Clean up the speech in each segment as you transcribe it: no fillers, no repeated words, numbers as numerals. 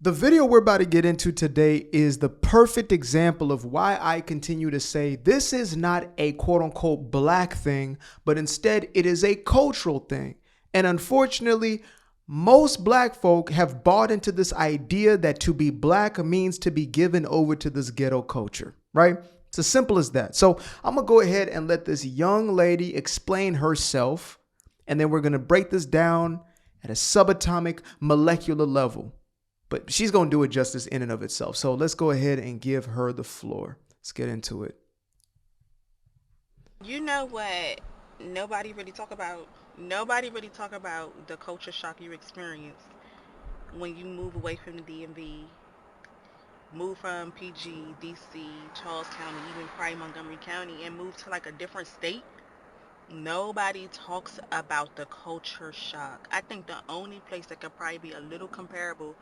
The video we're about to get into today is the perfect example of why I continue to say this is not a quote unquote black thing, but instead it is a cultural thing. And unfortunately, most black folk have bought into this idea that to be black means to be given over to this ghetto culture, right? It's as simple as that. So I'm going to go ahead and let this young lady explain herself, and then we're going to break this down at a subatomic molecular level. But she's going to do it justice in and of itself. So let's go ahead and give her the floor. Let's get into it. You know what? Nobody really talk about. Nobody really talk about the culture shock you experience when you move away from the DMV, move from PG, DC, Charles County, even probably Montgomery County, and move to like a different state. Nobody talks about the culture shock. I think the only place that could probably be a little comparable,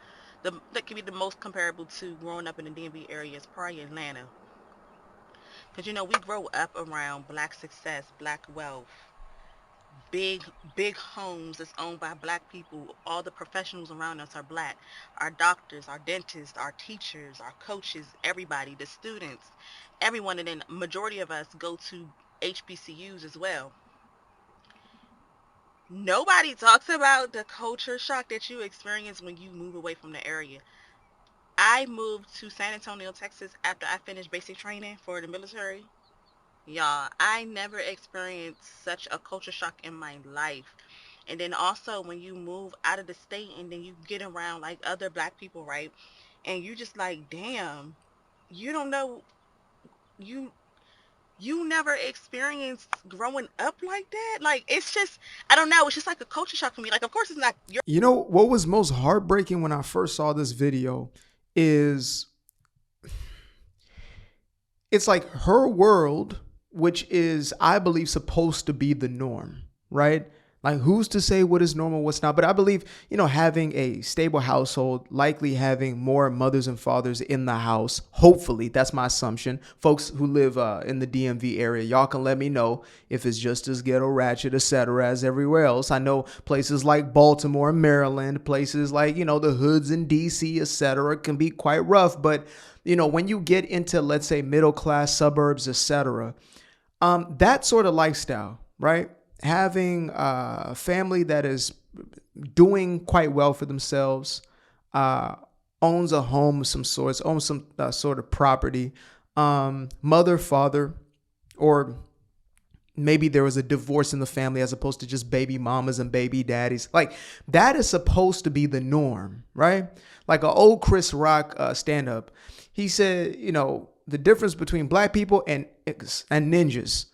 that could be the most comparable to growing up in the DMV area is probably Atlanta. Because, we grow up around black success, black wealth, big, big homes that's owned by black people. All the professionals around us are black. Our doctors, our dentists, our teachers, our coaches, everybody, the students, everyone. And then majority of us go to HBCUs as well. Nobody talks about the culture shock that you experience when you move away from the area. I moved to San Antonio, Texas after I finished basic training for the military. Y'all, I never experienced such a culture shock in my life. And then also when you move out of the state and then you get around like other black people, right? And you just like, damn, you don't know you you never experienced growing up like that. Like it's just I don't know, it's just like a culture shock for me. Like of course it's not your. You know what was most heartbreaking when I first saw this video is it's like her world, which is, I believe, supposed to be the norm, right? Like who's to say what is normal, what's not? But I believe, having a stable household, likely having more mothers and fathers in the house. Hopefully, that's my assumption. Folks who live in the DMV area, y'all can let me know if it's just as ghetto ratchet, etc., as everywhere else. I know places like Baltimore, Maryland, places like, the hoods in DC, etc., can be quite rough. But, when you get into, let's say, middle class suburbs, etc., that sort of lifestyle, right? Having a family that is doing quite well for themselves, owns a home of some sorts, owns some sort of property, mother, father, or maybe there was a divorce in the family as opposed to just baby mamas and baby daddies. Like that is supposed to be the norm, right? Like an old Chris Rock stand-up. He said, the difference between black people and ninjas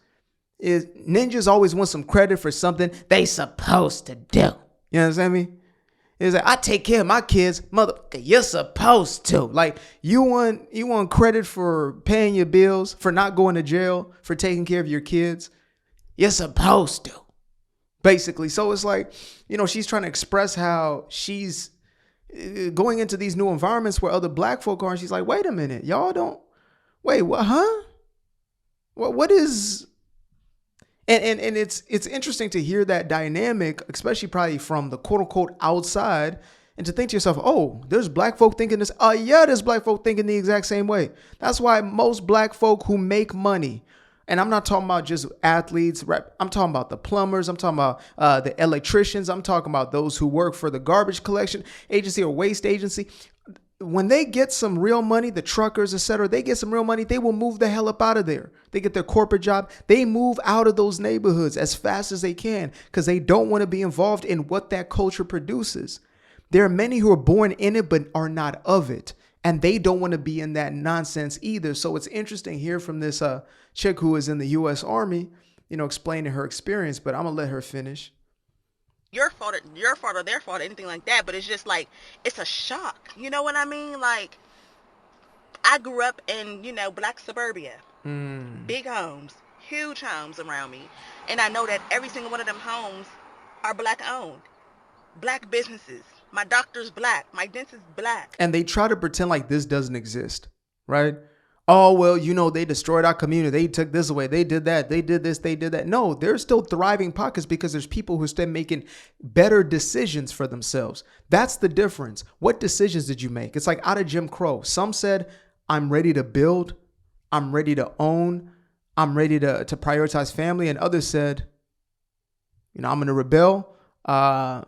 is ninjas always want some credit for something they supposed to do. You understand me? It's like, I take care of my kids, motherfucker. You're supposed to. Like you want credit for paying your bills, for not going to jail, for taking care of your kids. You're supposed to. Basically. So it's like, she's trying to express how she's going into these new environments where other black folk are, and she's like, wait a minute, y'all don't wait, what, huh? What is, and it's interesting to hear that dynamic, especially probably from the quote unquote outside, and to think to yourself, oh, there's black folk thinking this. Yeah, there's black folk thinking the exact same way. That's why most black folk who make money, and I'm not talking about just athletes, I'm talking about the plumbers, I'm talking about the electricians, I'm talking about those who work for the garbage collection agency or waste agency. When they get some real money, the truckers, etc., they get some real money, they will move the hell up out of there. They get their corporate job. They move out of those neighborhoods as fast as they can because they don't want to be involved in what that culture produces. There are many who are born in it but are not of it. And they don't want to be in that nonsense either. So it's interesting here from this chick who is in the U.S. Army, explaining her experience. But I'm going to let her finish. Your fault, or their fault, or anything like that, but it's just like it's a shock. You know what I mean? Like I grew up in, black suburbia, big homes, huge homes around me, and I know that every single one of them homes are black owned, black businesses. My doctor's black, my dentist's black. And they try to pretend like this doesn't exist, right? Oh, well, they destroyed our community. They took this away. They did that. They did this. They did that. No, there's still thriving pockets because there's people who are still making better decisions for themselves. That's the difference. What decisions did you make? It's like out of Jim Crow. Some said, I'm ready to build. I'm ready to own. I'm ready to prioritize family. And others said, I'm going to rebel. The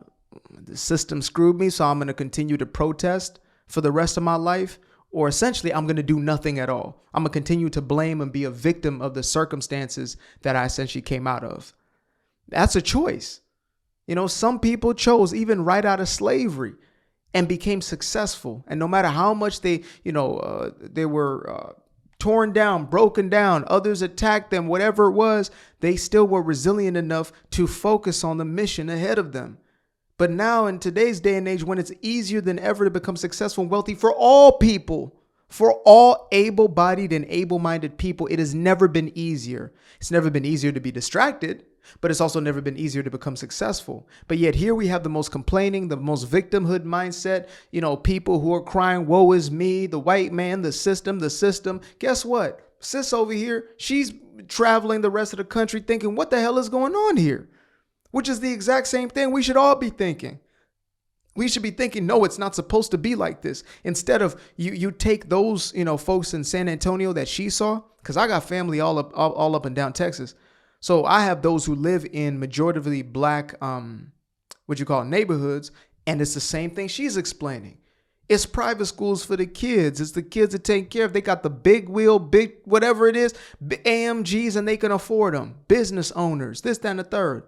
system screwed me, so I'm going to continue to protest for the rest of my life. Or essentially, I'm going to do nothing at all. I'm going to continue to blame and be a victim of the circumstances that I essentially came out of. That's a choice. Some people chose even right out of slavery and became successful. And no matter how much they were torn down, broken down, others attacked them, whatever it was, they still were resilient enough to focus on the mission ahead of them. But now in today's day and age, when it's easier than ever to become successful and wealthy for all people, for all able-bodied and able-minded people, it has never been easier. It's never been easier to be distracted, but it's also never been easier to become successful. But yet here we have the most complaining, the most victimhood mindset, people who are crying, woe is me, the white man, the system. Guess what? Sis over here, she's traveling the rest of the country thinking, what the hell is going on here? Which is the exact same thing we should all be thinking. We should be thinking, no, it's not supposed to be like this. Instead of you take those, folks in San Antonio that she saw, because I got family all up and down Texas. So I have those who live in majoritively black, neighborhoods. And it's the same thing she's explaining. It's private schools for the kids. It's the kids that take care of. They got the big wheel, big whatever it is, AMGs, and they can afford them. Business owners, this, that, and the third.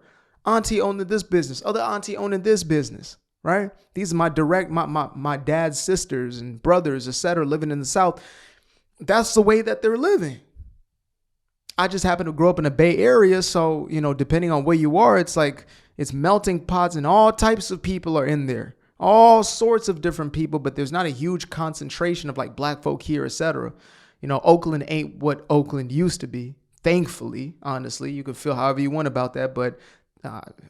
Auntie owning this business, other auntie owning this business, right? These are my dad's sisters and brothers, etc., living in the South. That's the way that they're living. I just happen to grow up in the Bay Area. So, depending on where you are, it's like it's melting pots and all types of people are in there. All sorts of different people, but there's not a huge concentration of like black folk here, etc. Oakland ain't what Oakland used to be. Thankfully, honestly, you can feel however you want about that, but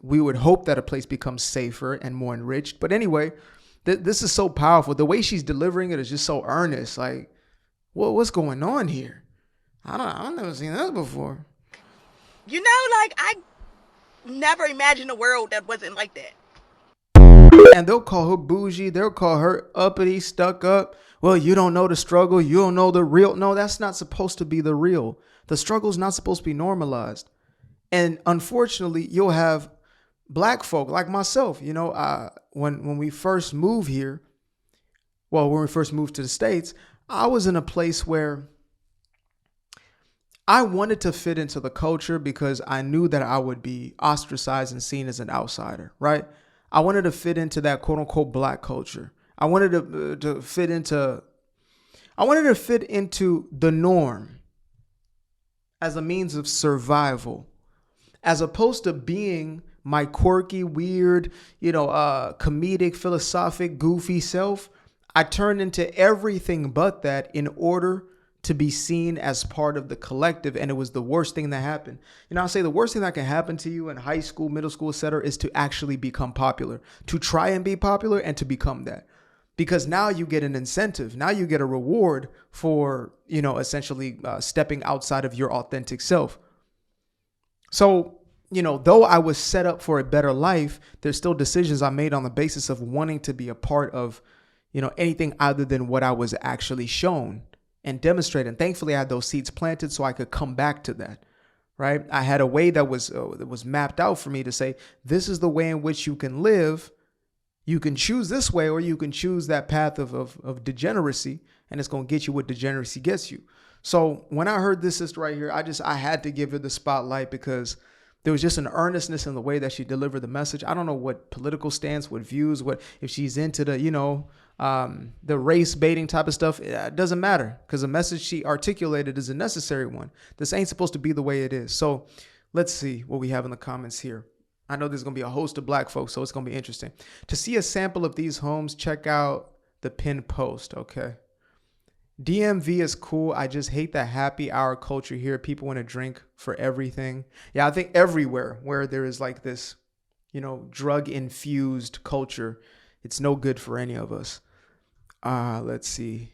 we would hope that a place becomes safer and more enriched. But anyway, this is so powerful. The way she's delivering it is just so earnest. Like, what's going on here? I've never seen that before. I never imagined a world that wasn't like that. And they'll call her bougie. They'll call her uppity, stuck up. Well, you don't know the struggle. You don't know the real. No, that's not supposed to be the real. The struggle's not supposed to be normalized. And unfortunately, you'll have black folk like myself, when we first moved here, when we first moved to the States, I was in a place where I wanted to fit into the culture because I knew that I would be ostracized and seen as an outsider, right? I wanted to fit into that quote unquote black culture. I wanted to fit into the norm as a means of survival. As opposed to being my quirky, weird, comedic, philosophic, goofy self, I turned into everything but that in order to be seen as part of the collective. And it was the worst thing that happened. I say the worst thing that can happen to you in high school, middle school, etc., is to actually become popular, to try and be popular and to become that. Because now you get an incentive. Now you get a reward for, essentially stepping outside of your authentic self. So, though I was set up for a better life, there's still decisions I made on the basis of wanting to be a part of, anything other than what I was actually shown and demonstrated. And thankfully, I had those seeds planted so I could come back to that, right? I had a way that was mapped out for me to say, this is the way in which you can live. You can choose this way, or you can choose that path of degeneracy, and it's going to get you what degeneracy gets you. So when I heard this sister right here, I had to give her the spotlight because there was just an earnestness in the way that she delivered the message. I don't know what political stance, what views, what if she's into the race baiting type of stuff. It doesn't matter because the message she articulated is a necessary one. This ain't supposed to be the way it is. So let's see what we have in the comments here. I know there's going to be a host of black folks, so it's going to be interesting. To see a sample of these homes, check out the pinned post. Okay. DMV is cool. I just hate the happy hour culture here. People want to drink for everything. Yeah, I think everywhere where there is like this, drug infused culture, it's no good for any of us. Let's see.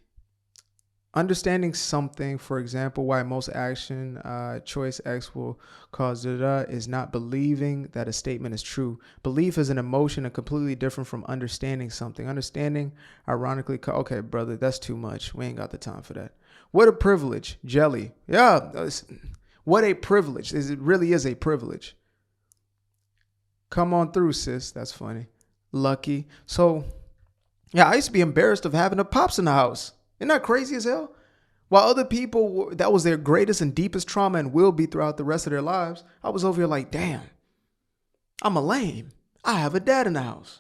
Understanding something, for example, why most action choice X will cause is not believing that a statement is true. Belief is an emotion and completely different from understanding something. Understanding, ironically, okay, brother, that's too much. We ain't got the time for that. What a privilege, Jelly. Yeah, what a privilege. It really is a privilege. Come on through, sis. That's funny. Lucky. So, yeah, I used to be embarrassed of having a pops in the house. Isn't that crazy as hell? While other people, that was their greatest and deepest trauma and will be throughout the rest of their lives, I was over here like, damn, I'm a lame. I have a dad in the house.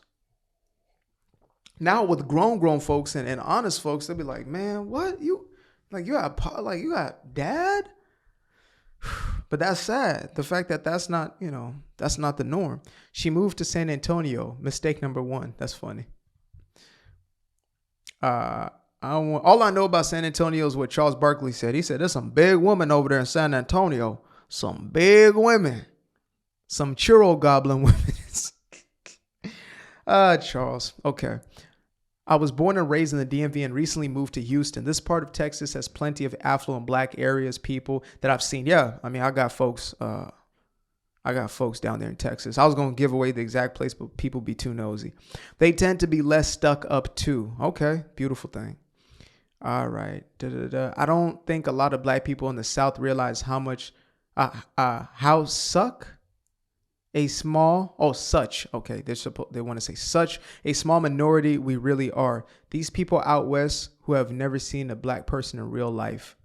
Now with grown folks and honest folks, they'll be like, man, what? You got dad? But that's sad. The fact that that's not the norm. She moved to San Antonio. Mistake number 1. That's funny. All I know about San Antonio is what Charles Barkley said. He said, there's some big women over there in San Antonio. Some big women. Some churro goblin women. Charles. Okay. I was born and raised in the DMV and recently moved to Houston. This part of Texas has plenty of affluent black areas, people that I've seen. Yeah, I mean, I got folks down there in Texas. I was going to give away the exact place, but people be too nosy. They tend to be less stuck up too. Okay, beautiful thing. All right. I don't think a lot of black people in the South realize how much, such a small minority we really are. These people out west who have never seen a black person in real life.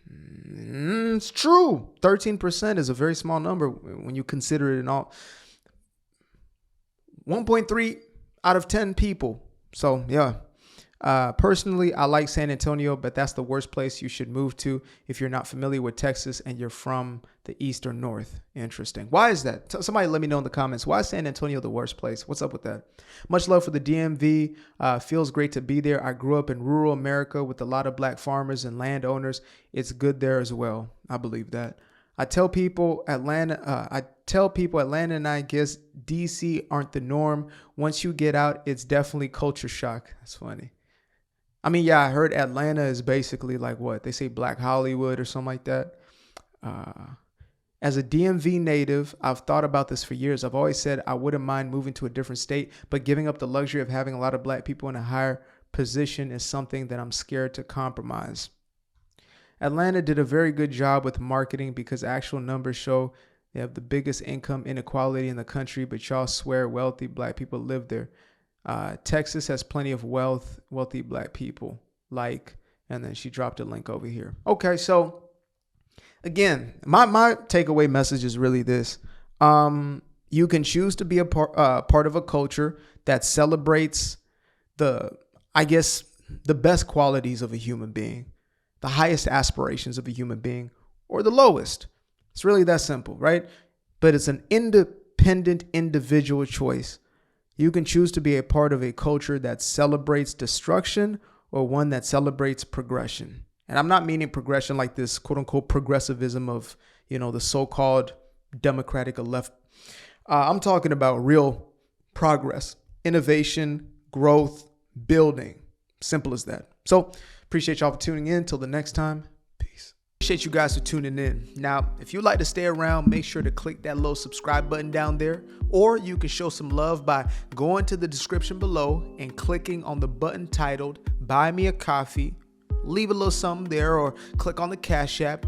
It's true. 13% is a very small number when you consider it in all. 1.3 out of 10 people. So yeah. Personally, I like San Antonio, but that's the worst place you should move to if you're not familiar with Texas and you're from the east or north. Interesting. Why is that? Somebody let me know in the comments. Why is San Antonio the worst place? What's up with that? Much love for the DMV. Feels great to be there. I grew up in rural America with a lot of black farmers and landowners. It's good there as well. I believe that. I tell people Atlanta and I guess DC aren't the norm. Once you get out, it's definitely culture shock. That's funny. I mean, yeah, I heard Atlanta is basically like what? They say Black Hollywood or something like that. As a DMV native, I've thought about this for years. I've always said I wouldn't mind moving to a different state, but giving up the luxury of having a lot of black people in a higher position is something that I'm scared to compromise. Atlanta did a very good job with marketing because actual numbers show they have the biggest income inequality in the country, but y'all swear wealthy black people live there. Texas has plenty of wealthy black people, and then she dropped a link over here. Okay, so again, my takeaway message is really this. You can choose to be a part of a culture that celebrates the best qualities of a human being, the highest aspirations of a human being, or the lowest. It's really that simple, right? But it's an independent individual choice. You can choose to be a part of a culture that celebrates destruction or one that celebrates progression. And I'm not meaning progression like this quote unquote progressivism of, the so-called democratic or left. I'm talking about real progress, innovation, growth, building. Simple as that. So appreciate y'all for tuning in. Till the next time. Peace. Appreciate you guys for tuning in. Now, if you'd like to stay around, make sure to click that little subscribe button down there, or you can show some love by going to the description below and clicking on the button titled Buy Me a Coffee. Leave a little something there, or click on the Cash App.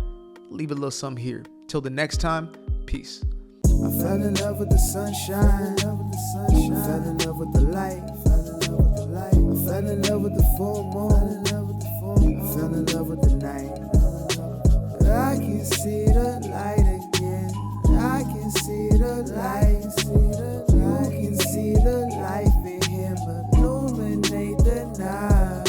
Leave a little something here. Till the next time, peace. I fell in love with the sunshine. I fell in love with the light. I fell in love with the full moon. I fell in love with the night. I can see the light again. I can see the light. You can see the life in him illuminate the night.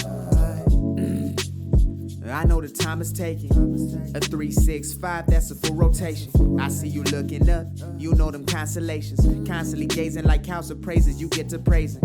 I know the time is taking. A 3-6-5, that's a full rotation. I see you looking up, you know them constellations. Constantly gazing like house of praises, you get to praising.